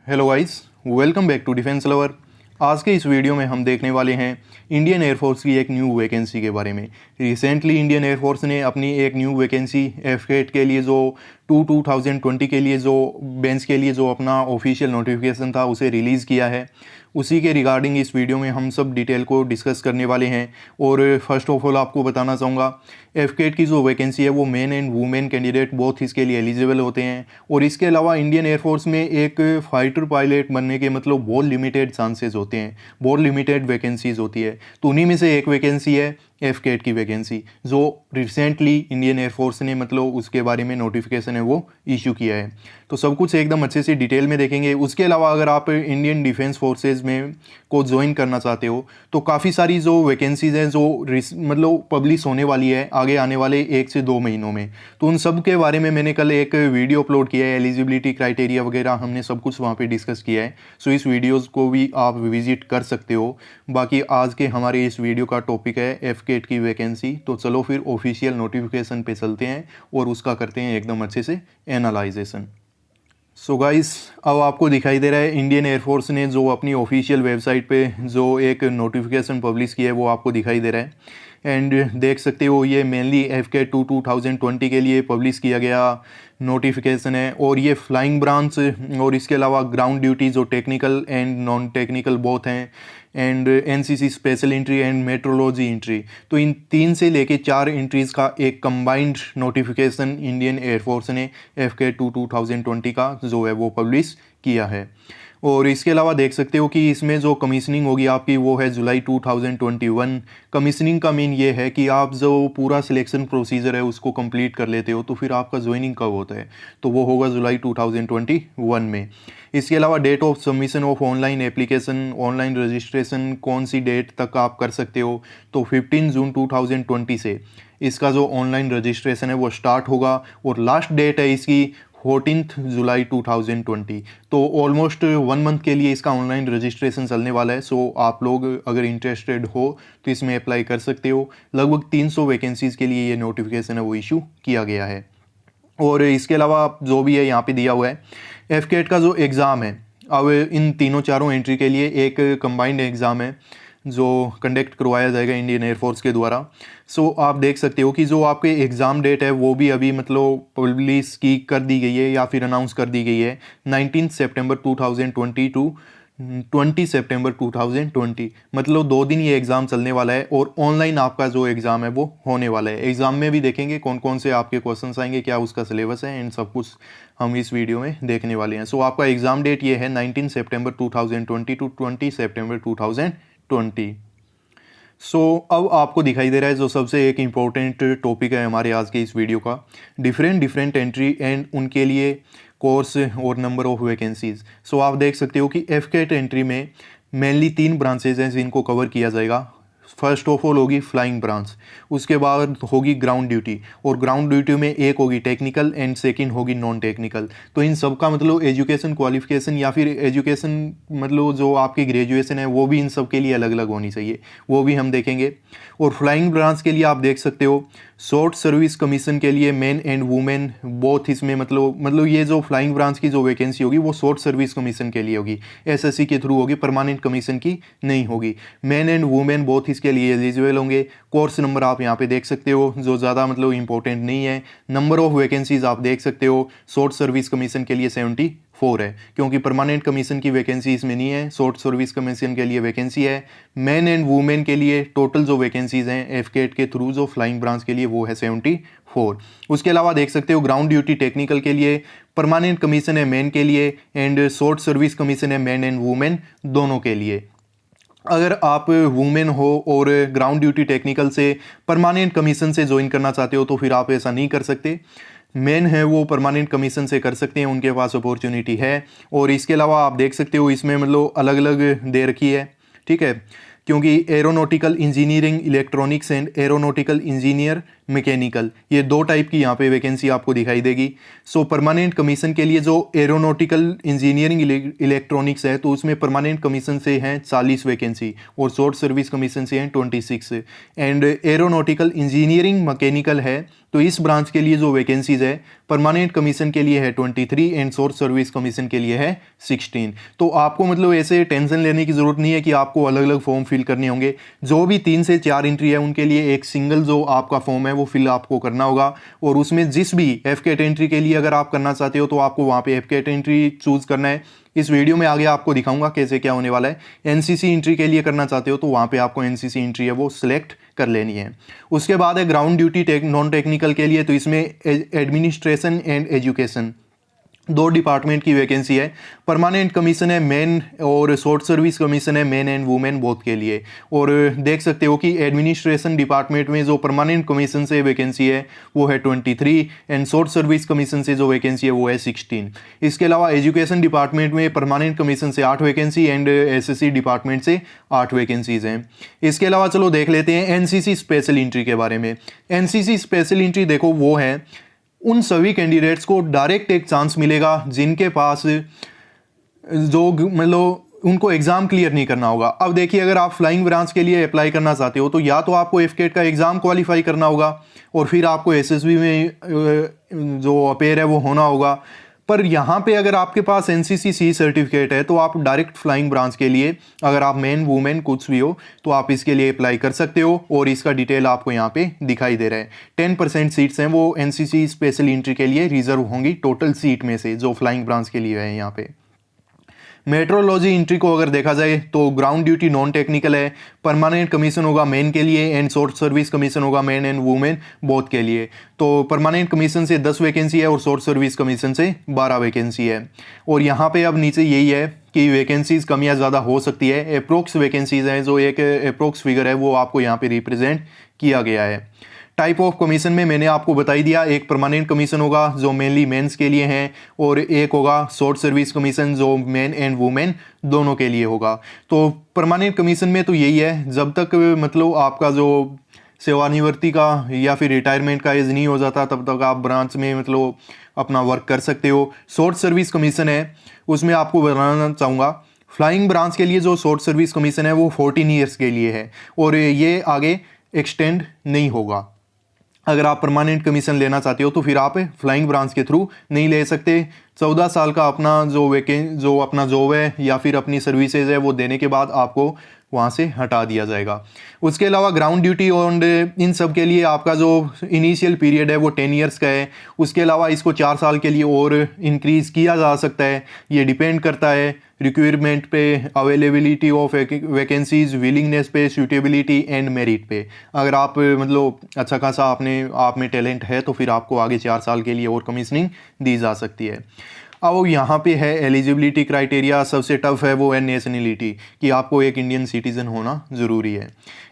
Hello guys, welcome back to defence lover. आज के इस वीडियो में हम देखने वाले हैं इंडियन एयरफोर्स की एक न्यू वैकेंसी के बारे में। रिसेंटली इंडियन एयरफोर्स ने अपनी एक न्यू वैकेंसी एफ-8 के लिए जो 2020 के लिए जो बेंच के लिए जो अपना ऑफिशियल नोटिफिकेशन था उसे रिलीज़ किया है। उसी के रिगार्डिंग इस वीडियो में हम सब डिटेल को डिस्कस करने वाले हैं। और फर्स्ट ऑफ ऑल आपको बताना चाहूँगा, एफ-8 की जो वैकेंसी है वो main and women candidate both इसके लिए एलिजिबल होते हैं। और इसके अलावा इंडियन एयरफोर्स में एक फाइटर पायलट बनने के मतलब बहुत लिमिटेड चांसेस होते हैं, बहुत लिमिटेड वैकेंसीज होती है। तो उन्हीं में से एक वैकेंसी है एफ-8 की वैकेंसी, जो रिसेंटली इंडियन एयरफोर्स ने मतलब उसके बारे में नोटिफिकेशन है वो इशू किया है। तो सब कुछ एकदम अच्छे से डिटेल में देखेंगे। उसके अलावा अगर आप इंडियन डिफेंस फोर्सेज में को ज्वाइन करना चाहते हो तो काफ़ी सारी जो वैकेंसीज हैं जो मतलब पब्लिश होने वाली है आगे आने वाले 1 से 2 महीनों में, तो उन सब के बारे में मैंने कल एक वीडियो अपलोड किया है। एलिजिबिलिटी क्राइटेरिया वगैरह हमने सब कुछ वहाँ पे डिस्कस किया है। सो इस वीडियोज़ को भी आप विजिट कर सकते हो। बाकी आज के हमारे इस वीडियो का टॉपिक है एफ-8 की वैकेंसी। तो चलो फिर ऑफिशियल नोटिफिकेशन पे चलते हैं और उसका करते हैं एकदम अच्छे से एनालाइजेशन। सो गाइस, अब आपको दिखाई दे रहा है इंडियन एयरफोर्स ने जो अपनी ऑफिशियल वेबसाइट पे जो एक नोटिफिकेशन पब्लिश किया है वो आपको दिखाई दे रहा है। एंड देख सकते हो ये मेनली एफ-8 2020 के लिए पब्लिश किया गया नोटिफिकेशन है। और ये फ्लाइंग ब्रांच और इसके अलावा ग्राउंड ड्यूटी जो technical and non technical both हैं, and NCC special entry and meteorology entry, तो इन 3 से लेके 4 एंट्रीज़ का एक कंबाइंड नोटिफिकेशन इंडियन एयरफोर्स ने एफ-8 2020 का जो है वो पब्लिश किया है। और इसके अलावा देख सकते हो कि इसमें जो कमीशनिंग होगी आपकी वो है जुलाई 2021। कमीशनिंग का मीन ये है कि आप जो पूरा सिलेक्शन प्रोसीजर है उसको कंप्लीट कर लेते हो तो फिर आपका ज्वाइनिंग कब होता है, तो वो होगा जुलाई 2021 में। इसके अलावा date of submission of online application, online registration कौन सी डेट तक आप कर सकते हो, तो 15 जून 2020 से इसका जो ऑनलाइन रजिस्ट्रेशन है वो स्टार्ट होगा। और लास्ट डेट है इसकी 14 जुलाई 2020। तो ऑलमोस्ट 1 मंथ के लिए इसका ऑनलाइन रजिस्ट्रेशन चलने वाला है। सो आप लोग अगर इंटरेस्टेड हो तो इसमें अप्लाई कर सकते हो। लगभग 300 वैकेंसीज़ के लिए ये नोटिफिकेशन है वो इशू किया गया है। और इसके अलावा जो भी है यहाँ पे दिया हुआ है एफ-8 का जो एग्ज़ाम है, अब इन तीनों चारों एंट्री के लिए एक कंबाइंड एग्ज़ाम है जो कंडक्ट करवाया जाएगा इंडियन एयरफोर्स के द्वारा। सो आप देख सकते हो कि जो आपके एग्ज़ाम डेट है वो भी अभी मतलब पब्लिश की कर दी गई है या फिर अनाउंस कर दी गई है 19 सितंबर 2020 टू 20 सितंबर 2020। मतलब 2 दिन ये एग्ज़ाम चलने वाला है और ऑनलाइन आपका जो एग्ज़ाम है वो होने वाला है। एग्ज़ाम में भी देखेंगे कौन कौन से आपके क्वेश्चंस आएंगे, क्या उसका सिलेबस है, एंड सब कुछ हम इस वीडियो में देखने वाले हैं। सो आपका एग्ज़ाम डेट ये है 19 सितंबर 2020 टू 20 सितंबर 2020। सो अब आपको दिखाई दे रहा है जो सबसे एक इम्पोर्टेंट टॉपिक है हमारे आज के इस वीडियो का, डिफरेंट एंट्री एंड उनके लिए कोर्स और नंबर ऑफ वैकेंसीज। सो आप देख सकते हो कि एफ-8 एंट्री में मेनली 3 ब्रांचेज हैं जिनको कवर किया जाएगा। फर्स्ट ऑफ ऑल होगी फ्लाइंग ब्रांच, उसके बाद होगी ग्राउंड ड्यूटी, और ग्राउंड ड्यूटी में एक होगी टेक्निकल एंड सेकंड होगी नॉन टेक्निकल। तो इन सब का मतलब एजुकेशन क्वालिफिकेशन या फिर एजुकेशन मतलब जो आपकी ग्रेजुएशन है वो भी इन सब के लिए अलग अलग होनी चाहिए, वो भी हम देखेंगे। और फ्लाइंग ब्रांच के लिए आप देख सकते हो शॉर्ट सर्विस कमीशन के लिए मेन एंड वुमेन बोथ इसमें मतलब ये जो फ्लाइंग ब्रांच की जो वैकेंसी होगी वो शॉर्ट सर्विस कमीशन के लिए होगी, एसएससी के थ्रू होगी, परमानेंट कमीशन की नहीं होगी। मेन एंड वुमेन बोथ इसके लिए एलिजिबल होंगे। कोर्स नंबर आप यहाँ पे देख सकते हो जो ज़्यादा मतलब इंपॉर्टेंट नहीं है। नंबर ऑफ वैकेंसीज आप देख सकते हो शॉर्ट सर्विस कमीशन के लिए 74 है, क्योंकि परमानेंट कमीशन की वैकेंसी इसमें नहीं है, शॉर्ट सर्विस कमीशन के लिए वैकेंसी है। मेन एंड वुमेन के लिए टोटल जो वैकेंसीज हैं एफ-8 के थ्रू जो फ्लाइंग ब्रांच के लिए वो है 74। उसके अलावा देख सकते हो ग्राउंड ड्यूटी टेक्निकल के लिए परमानेंट कमीशन है मेन के लिए, एंड शॉर्ट सर्विस कमीशन है मेन एंड वुमेन दोनों के लिए। अगर आप वुमेन हो और ग्राउंड ड्यूटी टेक्निकल से परमानेंट कमीशन से ज्वाइन करना चाहते हो तो फिर आप ऐसा नहीं कर सकते। मेन है वो परमानेंट कमीशन से कर सकते हैं, उनके पास अपॉर्चुनिटी है। और इसके अलावा आप देख सकते हो इसमें मतलब अलग अलग दे रखी है, ठीक है, क्योंकि aeronautical engineering, electronics and aeronautical engineer, mechanical, ये दो टाइप की यहाँ पे वैकेंसी आपको दिखाई देगी। सो परमानेंट कमीशन के लिए जो एरोनॉटिकल इंजीनियरिंग इलेक्ट्रॉनिक्स है तो उसमें परमानेंट कमीशन से हैं 40 वैकेंसी और शॉर्ट सर्विस कमीशन से हैं 26। एंड एरोनॉटिकल इंजीनियरिंग मैकेनिकल है तो इस ब्रांच के लिए जो वैकेंसीज है परमानेंट कमीशन के लिए है 23 एंड शॉर्ट सर्विस कमीशन के लिए है 16। तो आपको मतलब ऐसे टेंशन लेने की ज़रूरत नहीं है कि आपको अलग अलग फॉर्म फिल करने होंगे। जो भी 3 से 4 एंट्री है उनके लिए एक सिंगल जो आपका फॉर्म है वो फिल आपको करना होगा, और उसमें जिस भी एफ कैटेगरी के लिए अगर आप करना चाहते हो तो आपको वहाँ पे एफ कैटेगरी चूज़ करना है। इस वीडियो में आगे आपको दिखाऊंगा कैसे क्या होने वाला है। एनसीसी एंट्री के लिए करना चाहते हो तो वहाँ पे आपको एनसीसी एंट्री है वो सिलेक्ट कर लेनी है। उसके बाद है ग्राउंड ड्यूटी नॉन टेक्निकल के लिए, तो इसमें एडमिनिस्ट्रेशन एंड एजुकेशन दो डिपार्टमेंट की वैकेंसी है। परमानेंट कमीशन है मेन और शॉर्ट सर्विस कमीशन है मेन एंड वुमेन बोथ के लिए। और देख सकते हो कि एडमिनिस्ट्रेशन डिपार्टमेंट में जो परमानेंट कमीशन से वैकेंसी है वो है 23 एंड शॉर्ट सर्विस कमीशन से जो वैकेंसी है वो है 16। इसके अलावा एजुकेशन डिपार्टमेंट में परमानेंट कमीशन से 8 वैकेंसी एंड एसएससी डिपार्टमेंट से 8 वैकेंसीज हैं। इसके अलावा चलो देख लेते हैं एनसीसी स्पेशल एंट्री के बारे में। एनसीसी स्पेशल एंट्री देखो वो है उन सभी कैंडिडेट्स को डायरेक्ट एक चांस मिलेगा जिनके पास जो मतलब उनको एग्ज़ाम क्लियर नहीं करना होगा। अब देखिए अगर आप फ्लाइंग ब्रांच के लिए अप्लाई करना चाहते हो तो या तो आपको एफकेट का एग्ज़ाम क्वालिफाई करना होगा और फिर आपको एसएसबी में जो अपेयर है वो होना होगा। पर यहाँ पे अगर आपके पास एनसीसी सी सर्टिफिकेट है तो आप डायरेक्ट फ्लाइंग ब्रांच के लिए अगर आप मेन वुमेन कुछ भी हो तो आप इसके लिए अप्लाई कर सकते हो, और इसका डिटेल आपको यहाँ पे दिखाई दे रहा है। 10% सीट्स हैं वो एनसीसी स्पेशल एंट्री के लिए रिजर्व होंगी टोटल सीट में से जो फ्लाइंग ब्रांच के लिए है। यहाँ पे मेट्रोलॉजी एंट्री को अगर देखा जाए तो ग्राउंड ड्यूटी नॉन टेक्निकल है, परमानेंट कमीशन होगा मेन के लिए एंड शॉर्ट सर्विस कमीशन होगा मेन एंड वुमेन बोथ के लिए। तो परमानेंट कमीशन से 10 वैकेंसी है और शॉर्ट सर्विस कमीशन से 12 वैकेंसी है। और यहाँ पे अब नीचे यही है कि वैकेंसीज कम या ज़्यादा हो सकती है। अप्रोक्स वैकेंसीज हैं जो एक अप्रोक्स फिगर है वो आपको यहाँ पे रिप्रेजेंट किया गया है। टाइप ऑफ कमीशन में मैंने आपको बताई दिया, एक परमानेंट कमीशन होगा जो मेनली मेंस के लिए हैं और एक होगा शॉर्ट सर्विस कमीशन जो मेन एंड वुमेन दोनों के लिए होगा। तो परमानेंट कमीशन में तो यही है जब तक मतलब आपका जो सेवानिवृत्ति का या फिर रिटायरमेंट का एज नहीं हो जाता तब तक आप ब्रांच में मतलब अपना वर्क कर सकते हो। शॉर्ट सर्विस कमीशन है उसमें आपको बताना चाहूँगा फ्लाइंग ब्रांच के लिए जो शॉर्ट सर्विस कमीशन है वो 14 ईयर्स के लिए है और ये आगे एक्सटेंड नहीं होगा। अगर आप परमानेंट कमीशन लेना चाहते हो तो फिर आप फ्लाइंग ब्रांच के थ्रू नहीं ले सकते। 14 साल का अपना जो अपना जॉब है या फिर अपनी सर्विसेज है वो देने के बाद आपको वहाँ से हटा दिया जाएगा। उसके अलावा ग्राउंड ड्यूटी और इन सब के लिए आपका जो इनिशियल पीरियड है वो 10 ईयर्स का है। उसके अलावा इसको 4 साल के लिए और इंक्रीज़ किया जा सकता है, ये डिपेंड करता है रिक्वायरमेंट पे, अवेलेबिलिटी ऑफ वैकेंसीज, विलिंगनेस पे, सूटेबिलिटी एंड मेरिट पे। अगर आप मतलब अच्छा खासा आप में टैलेंट है तो फिर आपको आगे 4 साल के लिए और कमीशनिंग दी जा सकती है। अब यहाँ पे है एलिजिबिलिटी क्राइटेरिया, सबसे टफ है वो है नेशनलिटी कि आपको एक इंडियन सिटीज़न होना ज़रूरी है।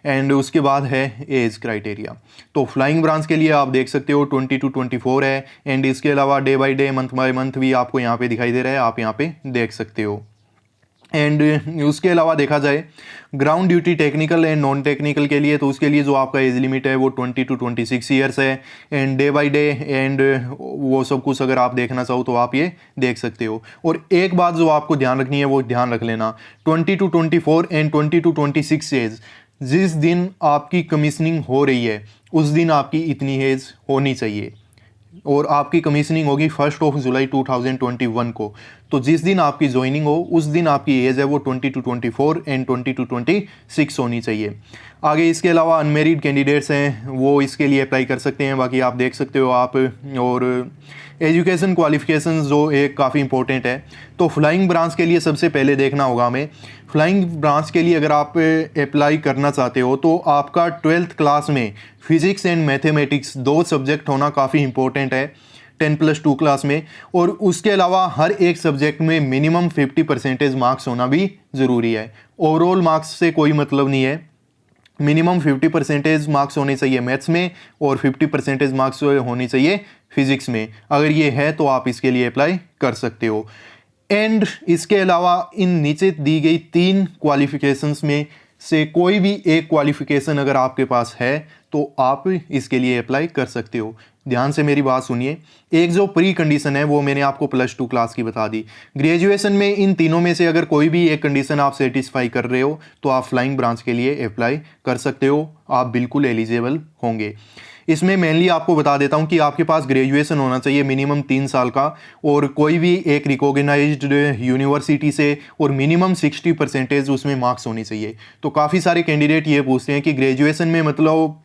एंड उसके बाद है एज क्राइटेरिया। तो फ्लाइंग ब्रांच के लिए आप देख सकते हो 20 to 24 है एंड इसके अलावा day by day month by month भी आपको यहाँ पे दिखाई दे रहा है, आप यहाँ पे देख सकते हो। एंड उसके अलावा देखा जाए ground duty technical and non technical के लिए तो उसके लिए जो आपका एज लिमिट है वो 20 to 26 ईयर्स है and day by day and वो सब कुछ अगर आप देखना चाहो तो आप ये देख सकते हो। और एक बात जो आपको ध्यान रखनी है वो ध्यान रख लेना, 20 to 24 एंड 20 to 26 एज जिस दिन आपकी कमीशनिंग हो रही है उस दिन आपकी इतनी एज होनी चाहिए और आपकी कमीशनिंग होगी 1 जुलाई 2021 को। तो जिस दिन आपकी ज्वाइनिंग हो उस दिन आपकी एज है वो 20 to 24 एंड 20 to 26 होनी चाहिए। आगे इसके अलावा अनमेरिड कैंडिडेट्स हैं वो इसके लिए अप्लाई कर सकते हैं, बाकी आप देख सकते हो आप। और एजुकेशन क्वालिफिकेशंस जो एक काफ़ी इंपॉर्टेंट है, तो फ्लाइंग ब्रांच के लिए सबसे पहले देखना होगा हमें। फ्लाइंग ब्रांच के लिए अगर आप अप्लाई करना चाहते हो तो आपका 12th क्लास में फिजिक्स एंड मैथमेटिक्स 2 सब्जेक्ट होना काफ़ी इंपॉर्टेंट है 10+2 क्लास में। और उसके अलावा हर एक सब्जेक्ट में मिनिमम 50% मार्क्स होना भी ज़रूरी है। ओवरऑल मार्क्स से कोई मतलब नहीं है, मिनिमम 50% मार्क्स होने चाहिए मैथ्स में और 50% मार्क्स होने चाहिए फिजिक्स में। अगर ये है तो आप इसके लिए अप्लाई कर सकते हो। एंड इसके अलावा इन नीचे दी गई 3 क्वालिफिकेशंस में से कोई भी एक क्वालिफिकेशन अगर आपके पास है तो आप इसके लिए अप्लाई कर सकते हो। ध्यान से मेरी बात सुनिए। एक जो प्री कंडीशन है वो मैंने आपको +2 क्लास की बता दी। ग्रेजुएशन में इन तीनों में से अगर कोई भी एक कंडीशन आप सेटिस्फाई कर रहे हो तो आप फ्लाइंग ब्रांच के लिए अप्लाई कर सकते हो, आप बिल्कुल एलिजिबल होंगे। इसमें मेनली आपको बता देता हूं कि आपके पास ग्रेजुएशन होना चाहिए मिनिमम 3 साल का, और कोई भी एक रिकॉग्नाइज्ड यूनिवर्सिटी से, और मिनिमम 60% उसमें मार्क्स होनी चाहिए। तो काफ़ी सारे कैंडिडेट ये पूछते हैं कि ग्रेजुएशन में मतलब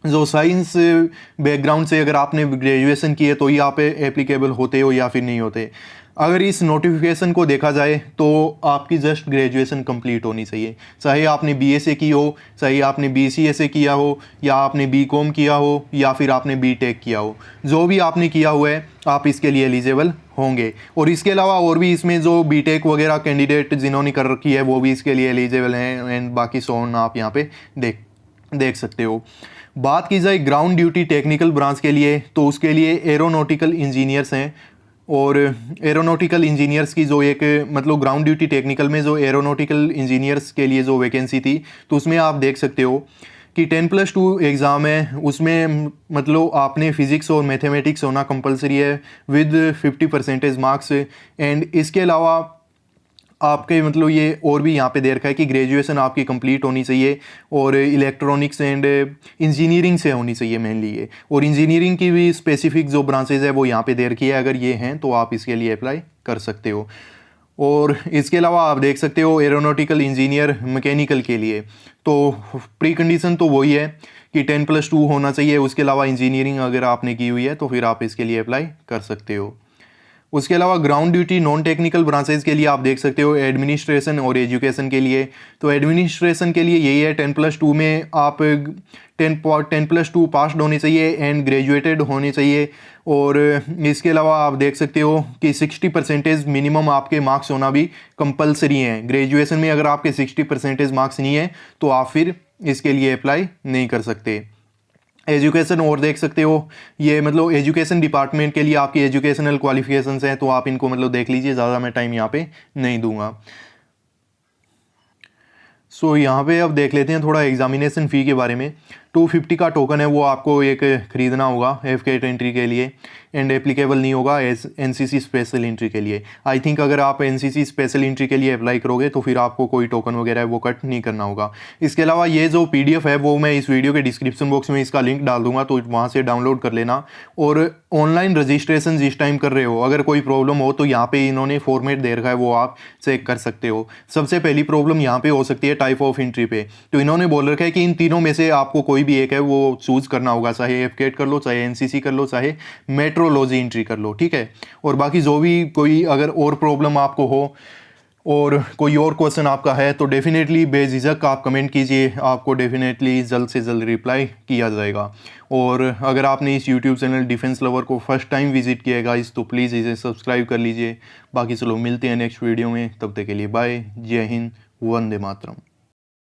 जो साइंस बैकग्राउंड से अगर आपने ग्रेजुएशन की है तो ही आप एप्लीकेबल होते हो या फिर नहीं होते। अगर इस नोटिफिकेशन को देखा जाए तो आपकी जस्ट ग्रेजुएशन कंप्लीट होनी चाहिए, चाहे आपने बीए से की हो, चाहे आपने बीसीए से किया हो, या आपने बीकॉम किया हो, या फिर आपने बीटेक किया हो। जो भी आपने किया हुआ है आप इसके लिए एलिजिबल होंगे। और इसके अलावा और भी इसमें जो बीटेक वगैरह कैंडिडेट जिन्होंने कर रखी है वो भी इसके लिए एलिजिबल हैं, एंड बाकी सोन आप यहाँ पे देख सकते हो। बात की जाए ग्राउंड ड्यूटी टेक्निकल ब्रांच के लिए तो उसके लिए एरोनॉटिकल इंजीनियर्स हैं, और एरोनॉटिकल इंजीनियर्स की जो एक मतलब ग्राउंड ड्यूटी टेक्निकल में जो एरोनॉटिकल इंजीनियर्स के लिए जो वैकेंसी थी तो उसमें आप देख सकते हो कि 10+2 एग्ज़ाम है। उसमें मतलब आपने फिज़िक्स और मैथमेटिक्स होना कंपलसरी है विद 50% मार्क्स। एंड इसके अलावा आपके मतलब ये और भी यहाँ पे दे रखा है कि ग्रेजुएशन आपकी कंप्लीट होनी चाहिए, और इलेक्ट्रॉनिक्स एंड इंजीनियरिंग से होनी चाहिए मेनली ये, और इंजीनियरिंग की भी स्पेसिफिक जो ब्रांचेज है वो यहाँ पे दे रखी है। अगर ये हैं तो आप इसके लिए अप्लाई कर सकते हो। और इसके अलावा आप देख सकते हो एरोनॉटिकल इंजीनियर मैकेनिकल के लिए तो प्री कंडीशन तो वही है कि 10+2 होना चाहिए। उसके अलावा इंजीनियरिंग अगर आपने की हुई है तो फिर आप इसके लिए अप्लाई कर सकते हो। उसके अलावा ground duty non technical branches के लिए आप देख सकते हो एडमिनिस्ट्रेशन और एजुकेशन के लिए। तो एडमिनिस्ट्रेशन के लिए यही है 10+2 में आप 10+2 पास्ड होने चाहिए एंड ग्रेजुएटेड होने चाहिए। और इसके अलावा आप देख सकते हो कि 60% मिनिमम आपके मार्क्स होना भी कंपलसरी है। ग्रेजुएशन में अगर आपके 60% मार्क्स नहीं है तो आप फिर इसके लिए अप्लाई नहीं कर सकते। एजुकेशन और देख सकते हो, ये मतलब एजुकेशन डिपार्टमेंट के लिए आपकी एजुकेशनल क्वालिफिकेशंस हैं तो आप इनको मतलब देख लीजिए, ज़्यादा मैं टाइम यहाँ पे नहीं दूंगा। सो यहाँ पे अब देख लेते हैं थोड़ा एग्जामिनेशन फ़ी के बारे में। 250 का टोकन है वो आपको एक ख़रीदना होगा एफकेट एंट्री के लिए, एंड एप्लीकेबल नहीं होगा एनसीसी स्पेशल एंट्री के लिए। आई थिंक अगर आप एनसीसी स्पेशल एंट्री के लिए अप्लाई करोगे तो फिर आपको कोई टोकन वगैरह है वो कट नहीं करना होगा। इसके अलावा ये जो पीडीएफ है वो मैं इस वीडियो के डिस्क्रिप्शन बॉक्स में इसका लिंक डाल दूंगा, तो वहाँ से डाउनलोड कर लेना। और ऑनलाइन रजिस्ट्रेशन जिस टाइम कर रहे हो अगर कोई प्रॉब्लम हो तो यहाँ पे इन्होंने फॉर्मेट दे रखा है वो आप चेक कर सकते हो। सबसे पहली प्रॉब्लम यहाँ पे हो सकती है टाइप ऑफ एंट्री पे, तो इन्होंने बोल रखा है कि इन तीनों में से आपको कोई भी एक है वो चूज करना होगा, चाहे एफकेट कर लो, चाहे एनसीसी कर लो, चाहे मेट्रोलॉजी एंट्री कर लो, ठीक है। और बाकी जो भी कोई अगर और प्रॉब्लम आपको हो और कोई और क्वेश्चन आपका है तो डेफिनेटली बेझिझक आप कमेंट कीजिए, आपको डेफिनेटली जल्द से जल्द रिप्लाई किया जाएगा। और अगर आपने इस यूट्यूब चैनल डिफेंस लवर को फर्स्ट टाइम विजिट किया गाइस तो प्लीज़ इसे सब्सक्राइब कर लीजिए। बाकी चलो मिलते हैं नेक्स्ट वीडियो में, तब तक के लिए बाय, जय हिंद, वंदे मातरम।